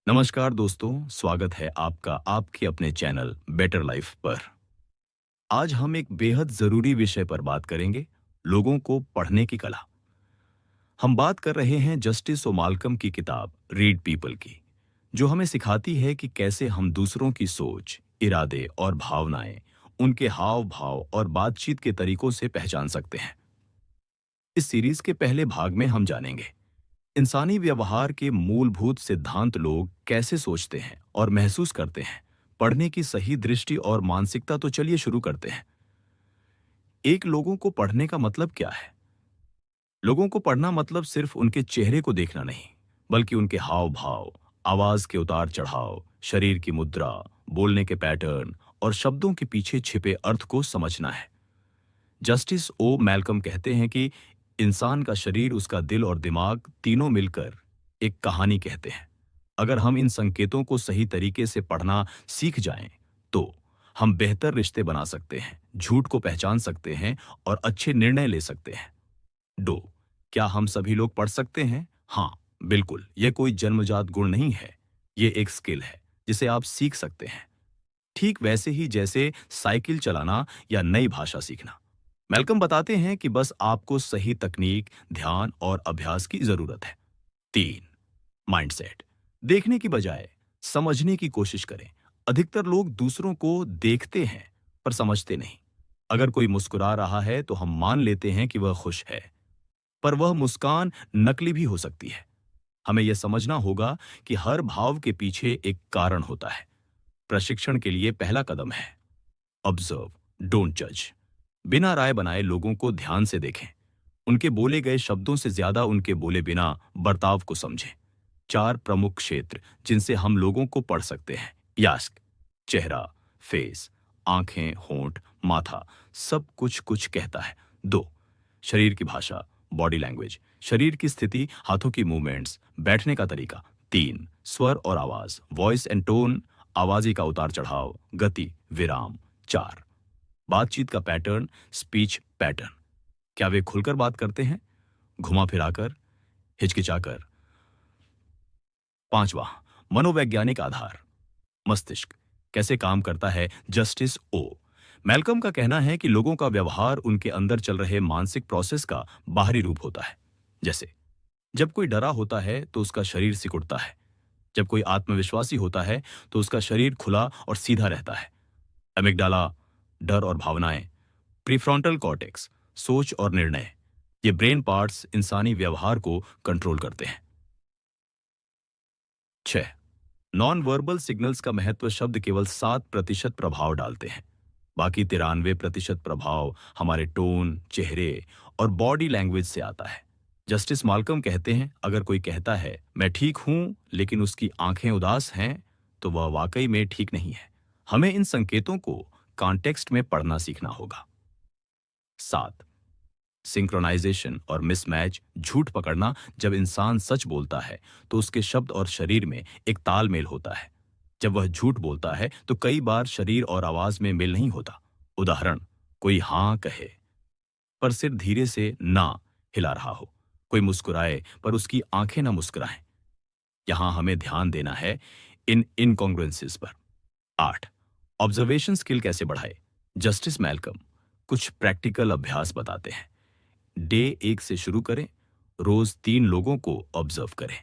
नमस्कार दोस्तों, स्वागत है आपका आपके अपने चैनल बेटर लाइफ पर। आज हम एक बेहद जरूरी विषय पर बात करेंगे, लोगों को पढ़ने की कला। हम बात कर रहे हैं जस्टिस ओ माल्कम की किताब रीड पीपल की, जो हमें सिखाती है कि कैसे हम दूसरों की सोच, इरादे और भावनाएं उनके हाव भाव और बातचीत के तरीकों से पहचान सकते हैं। इस सीरीज के पहले भाग में हम जानेंगे इंसानी व्यवहार के मूलभूत सिद्धांत, लोग कैसे सोचते हैं और महसूस करते हैं। पढ़ने की सही दृष्टि और मानसिकता। तो चलिए शुरू करते हैं। एक, लोगों को पढ़ने का मतलब क्या है? लोगों को पढ़ना मतलब सिर्फ उनके चेहरे को देखना नहीं, बल्कि उनके हाव भाव, आवाज के उतार चढ़ाव, शरीर की मुद्रा, बोलने के पैटर्न और शब्दों के पीछे छिपे अर्थ को समझना है। जस्टिस ओ मैल्कम कहते हैं कि इंसान का शरीर, उसका दिल और दिमाग तीनों मिलकर एक कहानी कहते हैं। अगर हम इन संकेतों को सही तरीके से पढ़ना सीख जाएं, तो हम बेहतर रिश्ते बना सकते हैं, झूठ को पहचान सकते हैं और अच्छे निर्णय ले सकते हैं। दो, क्या हम सभी लोग पढ़ सकते हैं? हाँ, बिल्कुल। यह कोई जन्मजात गुण नहीं है, यह एक स्किल है जिसे आप सीख सकते हैं, ठीक वैसे ही जैसे साइकिल चलाना या नई भाषा सीखना। मैल्कम बताते हैं कि बस आपको सही तकनीक, ध्यान और अभ्यास की जरूरत है। तीन, माइंडसेट। देखने की बजाय समझने की कोशिश करें। अधिकतर लोग दूसरों को देखते हैं पर समझते नहीं। अगर कोई मुस्कुरा रहा है तो हम मान लेते हैं कि वह खुश है, पर वह मुस्कान नकली भी हो सकती है। हमें यह समझना होगा कि हर भाव के पीछे एक कारण होता है। प्रशिक्षण के लिए पहला कदम है ऑब्जर्व, डोंट जज। बिना राय बनाए लोगों को ध्यान से देखें। उनके बोले गए शब्दों से ज्यादा उनके बोले बिना बर्ताव को समझें। चार प्रमुख क्षेत्र जिनसे हम लोगों को पढ़ सकते हैं। यास्क, चेहरा, फेस, आंखें, होंठ, माथा, सब कुछ कुछ कहता है। दो, शरीर की भाषा, बॉडी लैंग्वेज, शरीर की स्थिति, हाथों की मूवमेंट्स, बैठने का तरीका। तीन, स्वर और आवाज, वॉइस एंड टोन, आवाजी का उतार चढ़ाव, गति, विराम। चार, बातचीत का पैटर्न, स्पीच पैटर्न। क्या वे खुलकर बात करते हैं, घुमा फिराकर, हिचकिचाकर? पांचवा, मनोवैज्ञानिक आधार, मस्तिष्क कैसे काम करता है। जस्टिस ओ मैल्कम का कहना है कि लोगों का व्यवहार उनके अंदर चल रहे मानसिक प्रोसेस का बाहरी रूप होता है। जैसे जब कोई डरा होता है तो उसका शरीर सिकुड़ता है, जब कोई आत्मविश्वासी होता है तो उसका शरीर खुला और सीधा रहता है। अमिगडाला, डर और भावनाएं। प्रीफ्रंटल कॉर्टेक्स, सोच और निर्णय। ये ब्रेन पार्ट्स इंसानी व्यवहार को कंट्रोल करते हैं। छह, नॉन वर्बल सिग्नल्स का महत्व। शब्द केवल 7% प्रभाव डालते हैं, बाकी 93% प्रभाव हमारे टोन, चेहरे और बॉडी लैंग्वेज से आता है। जस्टिस माल्कम कहते हैं, अगर कोई कहता है मैं ठीक हूं लेकिन उसकी आंखें उदास हैं, तो वह वाकई में ठीक नहीं है। हमें इन संकेतों को कॉन्टेक्स्ट में पढ़ना सीखना होगा। सात, सिंक्रोनाइजेशन और मिसमैच, झूठ पकड़ना। जब इंसान सच बोलता है तो उसके शब्द और शरीर में एक तालमेल होता है। जब वह झूठ बोलता है तो कई बार शरीर और आवाज में मेल नहीं होता। उदाहरण, कोई हाँ कहे पर सिर धीरे से ना हिला रहा हो, कोई मुस्कुराए पर उसकी आंखें ना मुस्कुराएं। यहां हमें ध्यान देना है इन इनकॉन्ग्रुएंसेस पर। आठ, ऑब्जर्वेशन स्किल कैसे बढ़ाए। जस्टिस मैल्कम कुछ प्रैक्टिकल अभ्यास बताते हैं। डे 1 से शुरू करें। रोज 3 लोगों को ऑब्जर्व करें।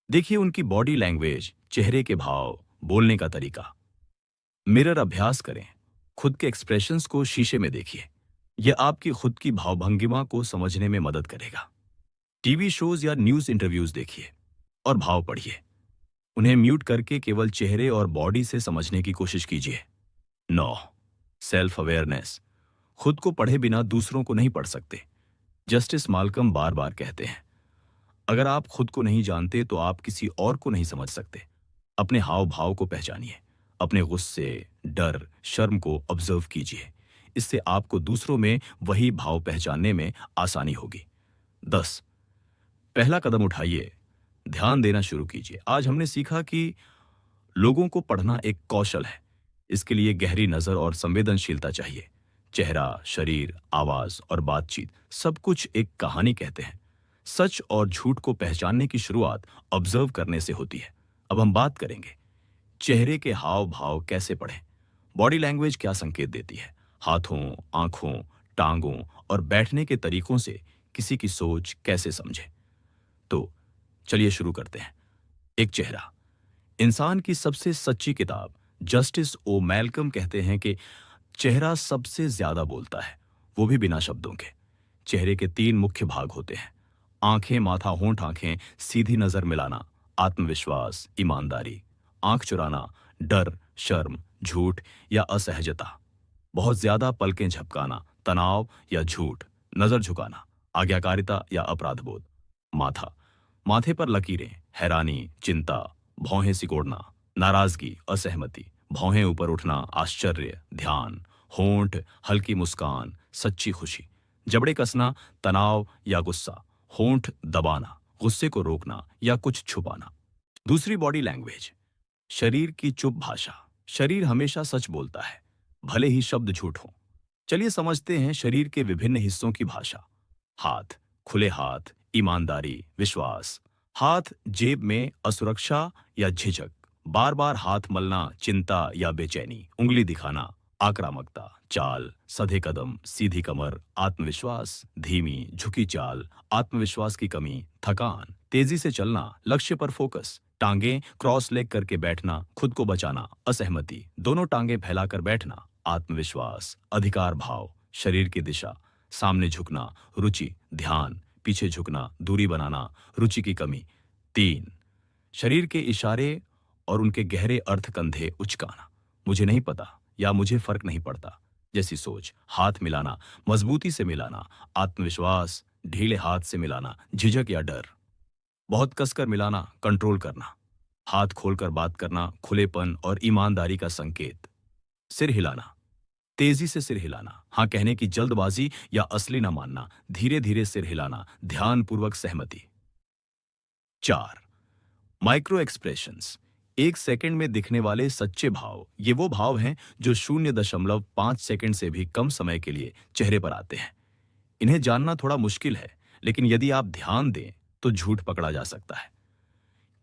देखिए उनकी बॉडी लैंग्वेज, चेहरे के भाव, बोलने का तरीका। मिरर अभ्यास करें। खुद के एक्सप्रेशंस को शीशे में देखिए। यह आपकी खुद की भावभंगिमा को समझने में मदद करेगा। टीवी शोज या न्यूज इंटरव्यूज देखिए और भाव पढ़िए। उन्हें म्यूट करके केवल चेहरे और बॉडी से समझने की कोशिश कीजिए। 9, सेल्फ अवेयरनेस। खुद को पढ़े बिना दूसरों को नहीं पढ़ सकते। जस्टिस माल्कम बार बार कहते हैं, अगर आप खुद को नहीं जानते तो आप किसी और को नहीं समझ सकते। अपने हाव भाव को पहचानिए। अपने गुस्से, डर, शर्म को ऑब्जर्व कीजिए। इससे आपको दूसरों में वही भाव पहचानने में आसानी होगी। 10, पहला कदम उठाइए, ध्यान देना शुरू कीजिए। आज हमने सीखा कि लोगों को पढ़ना एक कौशल है। इसके लिए गहरी नजर और संवेदनशीलता चाहिए। चेहरा, शरीर, आवाज और बातचीत, सब कुछ एक कहानी कहते हैं। सच और झूठ को पहचानने की शुरुआत ऑब्जर्व करने से होती है। अब हम बात करेंगे चेहरे के हाव भाव कैसे पढ़ें। बॉडी लैंग्वेज क्या संकेत देती है। हाथों, आंखों, टांगों और बैठने के तरीकों से किसी की सोच कैसे समझें। तो चलिए शुरू करते हैं। एक चेहरा इंसान की सबसे सच्ची किताब। जस्टिस ओ मैल्कम कहते हैं कि चेहरा सबसे ज्यादा बोलता है, वो भी बिना शब्दों के। चेहरे के 3 मुख्य भाग होते हैं। आंखें, माथा, होंठ। आंखें सीधी नजर मिलाना, आत्मविश्वास, ईमानदारी। आंख चुराना, डर, शर्म, झूठ या असहजता। बहुत ज्यादा पलकें झपकाना, तनाव या झूठ। नजर झुकाना, आज्ञाकारिता या अपराधबोध। माथा, माथे पर लकीरें, हैरानी, चिंता। भौहें सिकोड़ना, नाराजगी, असहमति। भौहें ऊपर उठना, आश्चर्य, ध्यान। होंठ, हल्की मुस्कान, सच्ची खुशी। जबड़े कसना, तनाव या गुस्सा। होंठ दबाना, गुस्से को रोकना या कुछ छुपाना। दूसरी बॉडी लैंग्वेज, शरीर की चुप भाषा। शरीर हमेशा सच बोलता है, भले ही शब्द झूठ हों। चलिए समझते हैं शरीर के विभिन्न हिस्सों की भाषा। हाथ, खुले हाथ, ईमानदारी, विश्वास। हाथ जेब में, असुरक्षा या झिझक। बार बार हाथ मलना, चिंता या बेचैनी। उंगली दिखाना, आक्रामकता। चाल, सधे कदम, सीधी कमर, आत्मविश्वास। धीमी, झुकी चाल, आत्मविश्वास की कमी। थकान, तेजी से चलना, लक्ष्य पर फोकस। टांगे क्रॉस लेग करके बैठना, खुद को बचाना। असहमति, दोनों टांगे फैलाकर बैठना। आत्मविश्वास, अधिकार भाव, शरीर की दिशा। सामने झुकना, रुचि, ध्यान। पीछे झुकना, दूरी बनाना, रुचि की कमी। 3, शरीर के इशारे और उनके गहरे अर्थ। कंधे उचकाना, मुझे नहीं पता या मुझे फर्क नहीं पड़ता जैसी सोच। हाथ मिलाना, मजबूती से मिलाना। आत्मविश्वास, ढीले हाथ से मिलाना, झिझक या डर। बहुत कसकर मिलाना, कंट्रोल करना। हाथ खोलकर बात करना, खुलेपन और ईमानदारी का संकेत। सिर हिलाना, तेजी से सिर हिलाना, हाँ कहने की जल्दबाजी या असली न मानना। धीरे धीरे सिर हिलाना, ध्यानपूर्वक सहमति। 4, माइक्रो एक्सप्रेशंस, 1 सेकंड में दिखने वाले सच्चे भाव। ये वो भाव हैं जो 0.5 सेकंड से भी कम समय के लिए चेहरे पर आते हैं। इन्हें जानना थोड़ा मुश्किल है, लेकिन यदि आप ध्यान दें तो झूठ पकड़ा जा सकता है।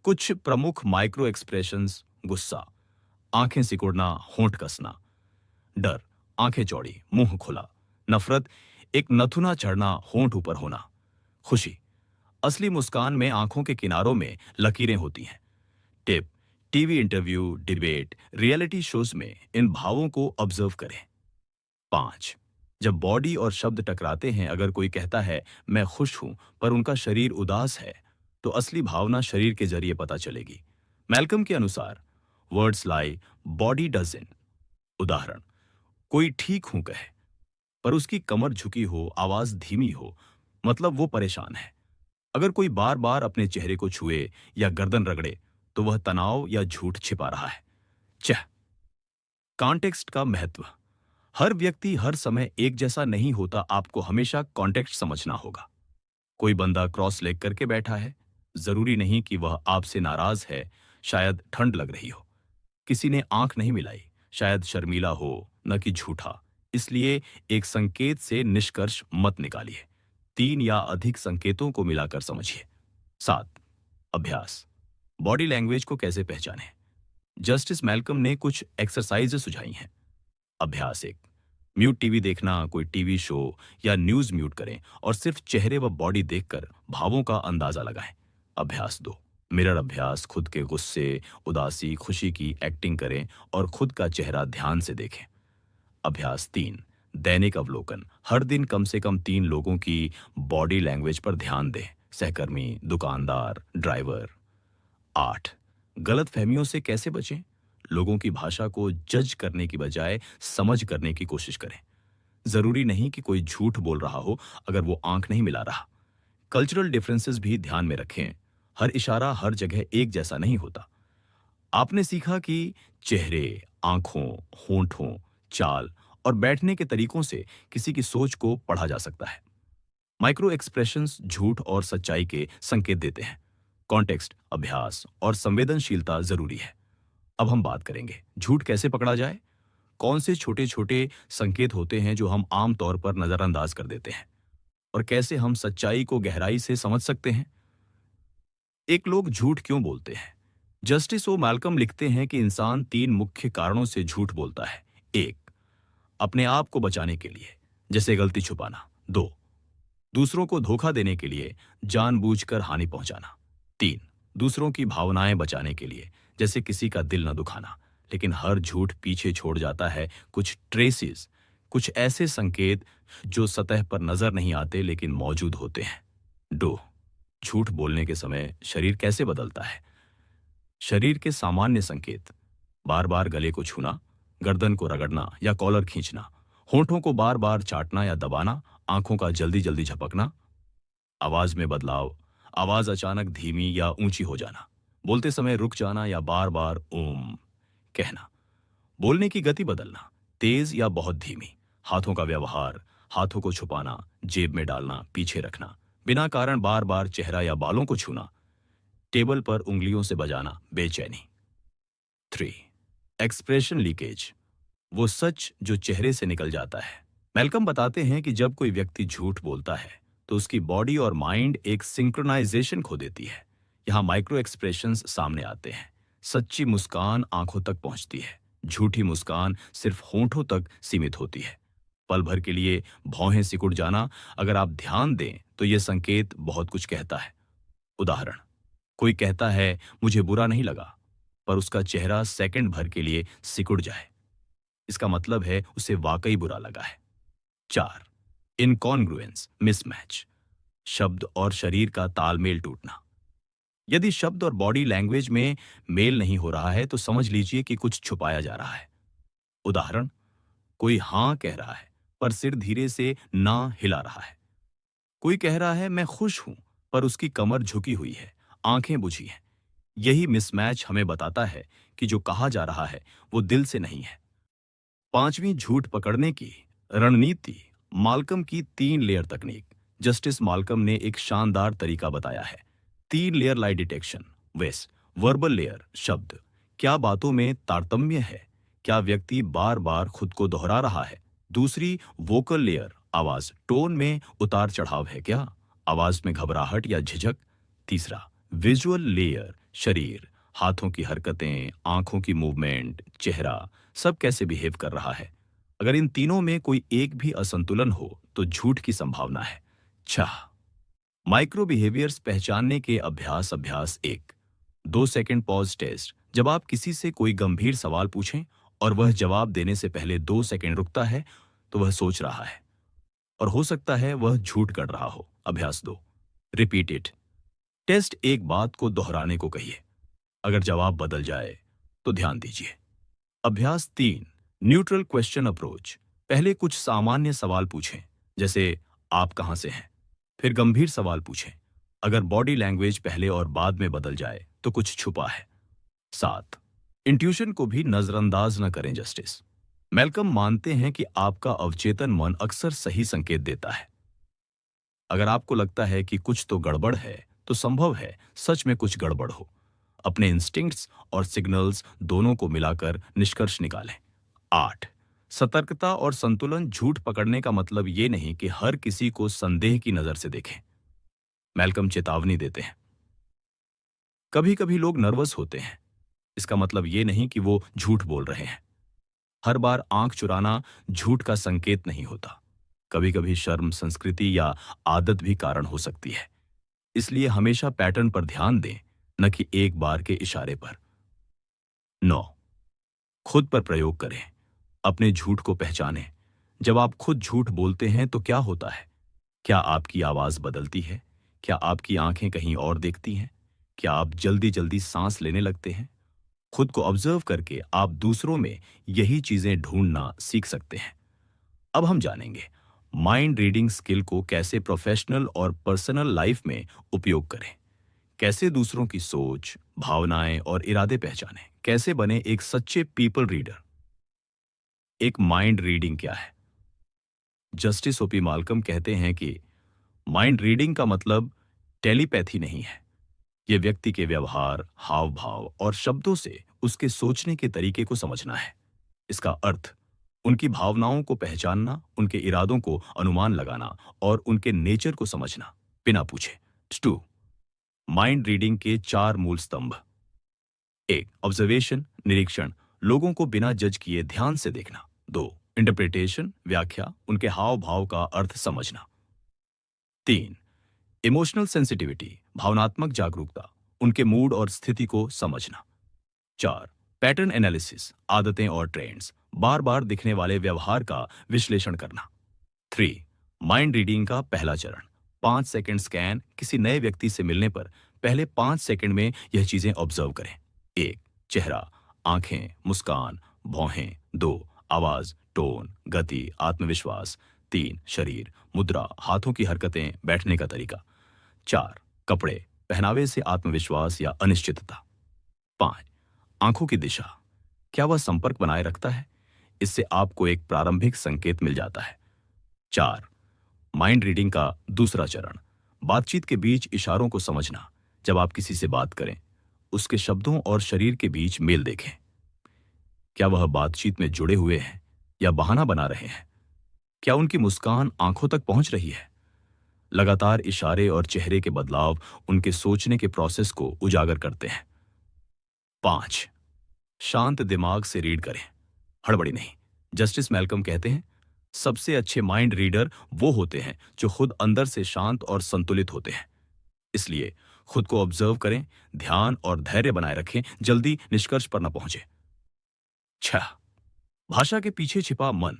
कुछ प्रमुख माइक्रो एक्सप्रेशंस। गुस्सा, आंखें सिकुड़ना, होंठ कसना। डर, आंखें चौड़ी, मुंह खुला। नफरत, एक नथुना चढ़ना, होंठ ऊपर होना। खुशी, असली मुस्कान में आंखों के किनारों में लकीरें होती हैं। Tip, TV interview, debate, reality shows में इन भावों को ऑब्जर्व करें। 5, जब बॉडी और शब्द टकराते हैं, अगर कोई कहता है मैं खुश हूं पर उनका शरीर उदास है, तो असली भावना शरीर के जरिए पता चलेगी। मैल्कम के अनुसार वर्ड्स लाई, बॉडी डजन। उदाहरण, कोई ठीक हूं कहे पर उसकी कमर झुकी हो, आवाज धीमी हो, मतलब वो परेशान है। अगर कोई बार बार अपने चेहरे को छुए या गर्दन रगड़े, तो वह तनाव या झूठ छिपा रहा है। छह, कॉन्टेक्स्ट का महत्व। हर व्यक्ति हर समय एक जैसा नहीं होता, आपको हमेशा कॉन्टेक्स्ट समझना होगा। कोई बंदा क्रॉस लेग करके बैठा है, जरूरी नहीं कि वह आपसे नाराज है, शायद ठंड लग रही हो। किसी ने आंख नहीं मिलाई, शायद शर्मीला हो, न कि झूठा। इसलिए एक संकेत से निष्कर्ष मत निकालिए, 3 या अधिक संकेतों को मिलाकर समझिए। 7, अभ्यास। बॉडी लैंग्वेज को कैसे पहचानें। जस्टिस मैल्कम ने कुछ एक्सरसाइजेस सुझाई हैं। अभ्यास 1, म्यूट टीवी देखना, कोई टीवी शो या न्यूज म्यूट करें और सिर्फ चेहरे व बॉडी देखकर भावों का अंदाजा लगाएं। अभ्यास 2, मिरर अभ्यास, खुद के गुस्से, उदासी, खुशी की एक्टिंग करें और खुद का चेहरा ध्यान से देखें। अभ्यास 3, दैनिक अवलोकन, हर दिन कम से कम 3 लोगों की बॉडी लैंग्वेज पर ध्यान दें, सहकर्मी, दुकानदार, ड्राइवर। 8, गलत फहमियों से कैसे बचें। लोगों की भाषा को जज करने की बजाय समझ करने की कोशिश करें। जरूरी नहीं कि कोई झूठ बोल रहा हो अगर वो आंख नहीं मिला रहा। कल्चरल डिफरेंसेस भी ध्यान में रखें, हर इशारा हर जगह एक जैसा नहीं होता। आपने सीखा कि चेहरे, आंखों, होंठों, चाल और बैठने के तरीकों से किसी की सोच को पढ़ा जा सकता है। माइक्रो एक्सप्रेशंस झूठ और सच्चाई के संकेत देते हैं। कॉन्टेक्स्ट, अभ्यास और संवेदनशीलता जरूरी है। अब हम बात करेंगे झूठ कैसे पकड़ा जाए। कौन से छोटे छोटे संकेत होते हैं जो हम आम तौर पर नजरअंदाज कर देते हैं, और कैसे हम सच्चाई को गहराई से समझ सकते हैं। एक लोग झूठ क्यों बोलते हैं। जस्टिस ओ मैल्कम लिखते हैं कि इंसान तीन मुख्य कारणों से झूठ बोलता है। एक, अपने आप को बचाने के लिए, जैसे गलती छुपाना। दो, दूसरों को धोखा देने के लिए, जानबूझकर हानि पहुंचाना। तीन, दूसरों की भावनाएं बचाने के लिए, जैसे किसी का दिल न दुखाना। लेकिन हर झूठ पीछे छोड़ जाता है कुछ ट्रेसेस, कुछ ऐसे संकेत जो सतह पर नजर नहीं आते लेकिन मौजूद होते हैं। दो, झूठ बोलने के समय शरीर कैसे बदलता है। शरीर के सामान्य संकेत: बार बार गले को छूना, गर्दन को रगड़ना या कॉलर खींचना, होठों को बार बार चाटना या दबाना, आंखों का जल्दी जल्दी झपकना। आवाज में बदलाव: आवाज अचानक धीमी या ऊंची हो जाना, बोलते समय रुक जाना या बार बार ओम कहना। बोलने की गति बदलना: तेज या बहुत धीमी। हाथों का व्यवहार: हाथों को छुपाना, जेब में डालना, पीछे रखना, बिना कारण बार बार चेहरा या बालों को छूना, टेबल पर उंगलियों से बजाना, बेचैनी। 3, एक्सप्रेशन लीकेज, वो सच जो चेहरे से निकल जाता है। मेलकम बताते हैं कि जब कोई व्यक्ति झूठ बोलता है तो उसकी बॉडी और माइंड एक सिंक्रोनाइजेशन खो देती है। यहाँ माइक्रो एक्सप्रेशंस सामने आते हैं। सच्ची मुस्कान आंखों तक पहुंचती है, झूठी मुस्कान सिर्फ होंठों तक सीमित होती है। पल भर के लिए भौहें सिकुड़ जाना, अगर आप ध्यान दें तो यह संकेत बहुत कुछ कहता है। उदाहरण: कोई कहता है मुझे बुरा नहीं लगा, पर उसका चेहरा सेकंड भर के लिए सिकुड़ जाए, इसका मतलब है उसे वाकई बुरा लगा है। 4, इनकॉन्ग्रुएंस, मिसमैच, शब्द और शरीर का तालमेल टूटना। यदि शब्द और बॉडी लैंग्वेज में मेल नहीं हो रहा है तो समझ लीजिए कि कुछ छुपाया जा रहा है। उदाहरण: कोई हां कह रहा है पर सिर धीरे से ना हिला रहा है। कोई कह रहा है मैं खुश हूं, पर उसकी कमर झुकी हुई है, आंखें बुझी हैं। यही मिसमैच हमें बताता है कि जो कहा जा रहा है वो दिल से नहीं है। पांचवीं, झूठ पकड़ने की रणनीति, माल्कम की 3 लेयर तकनीक। जस्टिस माल्कम ने एक शानदार तरीका बताया है। 3 लेयर लाई डिटेक्शन। वेस, वर्बल लेयर, शब्द, क्या बातों में तारतम्य है, क्या व्यक्ति बार बार खुद को दोहरा रहा है। दूसरी, वोकल लेयर, आवाज, टोन में उतार चढ़ाव है क्या, आवाज में घबराहट या झिझक। तीसरा, विजुअल लेयर, शरीर, हाथों की हरकतें, आंखों की मूवमेंट, चेहरा, सब कैसे बिहेव कर रहा है। अगर इन तीनों में कोई एक भी असंतुलन हो तो झूठ की संभावना है। 6, माइक्रो बिहेवियर्स पहचानने के अभ्यास। अभ्यास 1, 2 सेकंड पॉज टेस्ट। जब आप किसी से कोई गंभीर सवाल पूछें और वह जवाब देने से पहले 2 सेकंड रुकता है तो वह सोच रहा है और हो सकता है वह झूठ कर रहा हो। अभ्यास 2, रिपीट इट। टेस्ट एक बात को दोहराने को कहिए, अगर जवाब बदल जाए तो ध्यान दीजिए। अभ्यास 3, न्यूट्रल क्वेश्चन अप्रोच। पहले कुछ सामान्य सवाल पूछें, जैसे आप कहां से हैं, फिर गंभीर सवाल पूछें। अगर बॉडी लैंग्वेज पहले और बाद में बदल जाए तो कुछ छुपा है। 7, इंट्यूशन को भी नजरअंदाज न करें। जस्टिस मेलकम मानते हैं कि आपका अवचेतन मन अक्सर सही संकेत देता है। अगर आपको लगता है कि कुछ तो गड़बड़ है तो संभव है सच में कुछ गड़बड़ हो। अपने इंस्टिंक्ट्स और सिग्नल्स दोनों को मिलाकर निष्कर्ष निकालें। 8, सतर्कता और संतुलन। झूठ पकड़ने का मतलब ये नहीं कि हर किसी को संदेह की नजर से देखें। मेलकम चेतावनी देते हैं, कभी कभी लोग नर्वस होते हैं, इसका मतलब ये नहीं कि वो झूठ बोल रहे हैं। हर बार आंख चुराना झूठ का संकेत नहीं होता। कभी कभी शर्म, संस्कृति या आदत भी कारण हो सकती है। इसलिए हमेशा पैटर्न पर ध्यान दें, न कि एक बार के इशारे पर। 9, खुद पर प्रयोग करें। अपने झूठ को पहचानें। जब आप खुद झूठ बोलते हैं तो क्या होता है? क्या आपकी आवाज बदलती है? क्या आपकी आंखें कहीं और देखती हैं? क्या आप जल्दी जल्दी सांस लेने लगते हैं? खुद को ऑब्जर्व करके आप दूसरों में यही चीजें ढूंढना सीख सकते हैं। अब हम जानेंगे माइंड रीडिंग स्किल को कैसे प्रोफेशनल और पर्सनल लाइफ में उपयोग करें। कैसे दूसरों की सोच, भावनाएं और इरादे पहचानें। कैसे बने एक सच्चे पीपल रीडर। एक माइंड रीडिंग क्या है? जस्टिस ओपी माल्कम कहते हैं कि माइंड रीडिंग का मतलब टेलीपैथी नहीं है। यह व्यक्ति के व्यवहार, हाव भाव और शब्दों से उसके सोचने के तरीके को समझना है। इसका अर्थ उनकी भावनाओं को पहचानना, उनके इरादों को अनुमान लगाना और उनके नेचर को समझना बिना पूछे। 2, माइंड रीडिंग के 4 मूल स्तंभ। 1. ऑब्जर्वेशन, निरीक्षण, लोगों को बिना जज किए ध्यान से देखना। 2. इंटरप्रिटेशन, व्याख्या, उनके हाव भाव का अर्थ समझना। 3. इमोशनल सेंसिटिविटी, भावनात्मक जागरूकता, उनके मूड और स्थिति को समझना। 4. पैटर्न एनालिसिस, आदतें और ट्रेंड्स, बार बार दिखने वाले व्यवहार का विश्लेषण करना। 3. माइंड रीडिंग का पहला चरण, 5 सेकंड स्कैन, किसी नए व्यक्ति से मिलने पर पहले 5 सेकंड में यह चीजें ऑब्जर्व करें। 1. चेहरा, आंखें, मुस्कान, भौहें। 2. आवाज, टोन, गति, आत्मविश्वास। 3. शरीर, मुद्रा, हाथों की हरकतें, बैठने का तरीका। 4. कपड़े, पहनावे से आत्मविश्वास या अनिश्चितता। 5. आंखों की दिशा, क्या वह संपर्क बनाए रखता है? इससे आपको एक प्रारंभिक संकेत मिल जाता है। 4. माइंड रीडिंग का दूसरा चरण, बातचीत के बीच इशारों को समझना। जब आप किसी से बात करें, उसके शब्दों और शरीर के बीच मेल देखें। क्या वह बातचीत में जुड़े हुए हैं या बहाना बना रहे हैं? क्या उनकी मुस्कान आंखों तक पहुंच रही है? लगातार इशारे और चेहरे के बदलाव उनके सोचने के प्रोसेस को उजागर करते हैं। 5. शांत दिमाग से रीड करें, हड़बड़ी नहीं। जस्टिस मैल्कम कहते हैं, सबसे अच्छे माइंड रीडर वो होते हैं जो खुद अंदर से शांत और संतुलित होते हैं। इसलिए खुद को ऑब्जर्व करें, ध्यान और धैर्य बनाए रखें, जल्दी निष्कर्ष पर न पहुंचे। 6. भाषा के पीछे छिपा मन,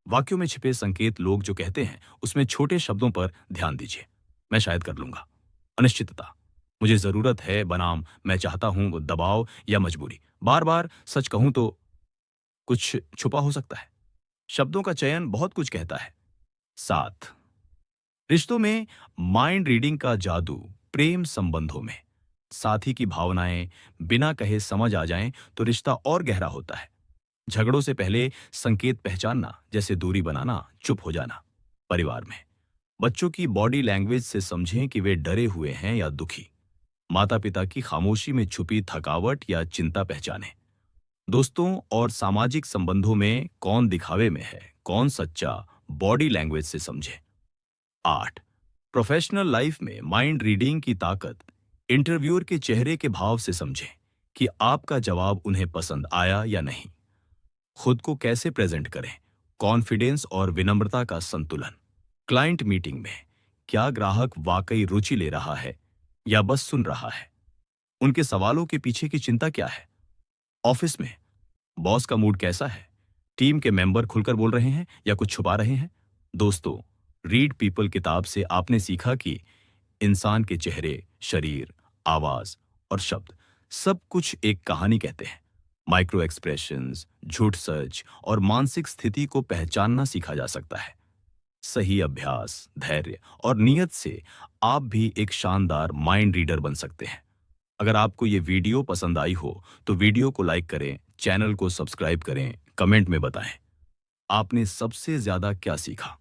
वाक्यों में छिपे संकेत लोग जो कहते हैं उसमें छोटे शब्दों पर ध्यान दीजिए। मैं शायद कर लूंगा, अनिश्चितता, मुझे जरूरत है बनाम मैं चाहता हूं, दबाव या मजबूरी। बार बार सच कहूं तो कुछ छुपा हो सकता है। शब्दों का चयन बहुत कुछ कहता है। 7. रिश्तों में माइंड रीडिंग का जादू, प्रेम संबंधों में साथी की भावनाएं बिना कहे समझ आ जाएं तो रिश्ता और गहरा होता है। झगड़ों से पहले संकेत पहचानना, जैसे दूरी बनाना, चुप हो जाना। परिवार में बच्चों की बॉडी लैंग्वेज से समझें कि वे डरे हुए हैं या दुखी। माता पिता की खामोशी में छुपी थकावट या चिंता पहचानें। दोस्तों और सामाजिक संबंधों में कौन दिखावे में है, कौन सच्चा, बॉडी लैंग्वेज से समझें। 8. प्रोफेशनल लाइफ में माइंड रीडिंग की ताकत, इंटरव्यूअर के चेहरे के भाव से समझें कि आपका जवाब उन्हें पसंद आया या नहीं। खुद को कैसे प्रेजेंट करें, कॉन्फिडेंस और विनम्रता का संतुलन। क्लाइंट मीटिंग में क्या ग्राहक वाकई रुचि ले रहा है या बस सुन रहा है? उनके सवालों के पीछे की चिंता क्या है? ऑफिस में बॉस का मूड कैसा है? टीम के मेंबर खुलकर बोल रहे हैं या कुछ छुपा रहे हैं? दोस्तों, रीड पीपल किताब से आपने सीखा कि इंसान के चेहरे, शरीर, आवाज और शब्द सब कुछ एक कहानी कहते हैं। माइक्रो एक्सप्रेशंस, झूठ सच और मानसिक स्थिति को पहचानना सीखा जा सकता है। सही अभ्यास, धैर्य और नियत से आप भी एक शानदार माइंड रीडर बन सकते हैं। अगर आपको ये वीडियो पसंद आई हो तो वीडियो को लाइक करें, चैनल को सब्सक्राइब करें, कमेंट में बताएं आपने सबसे ज्यादा क्या सीखा।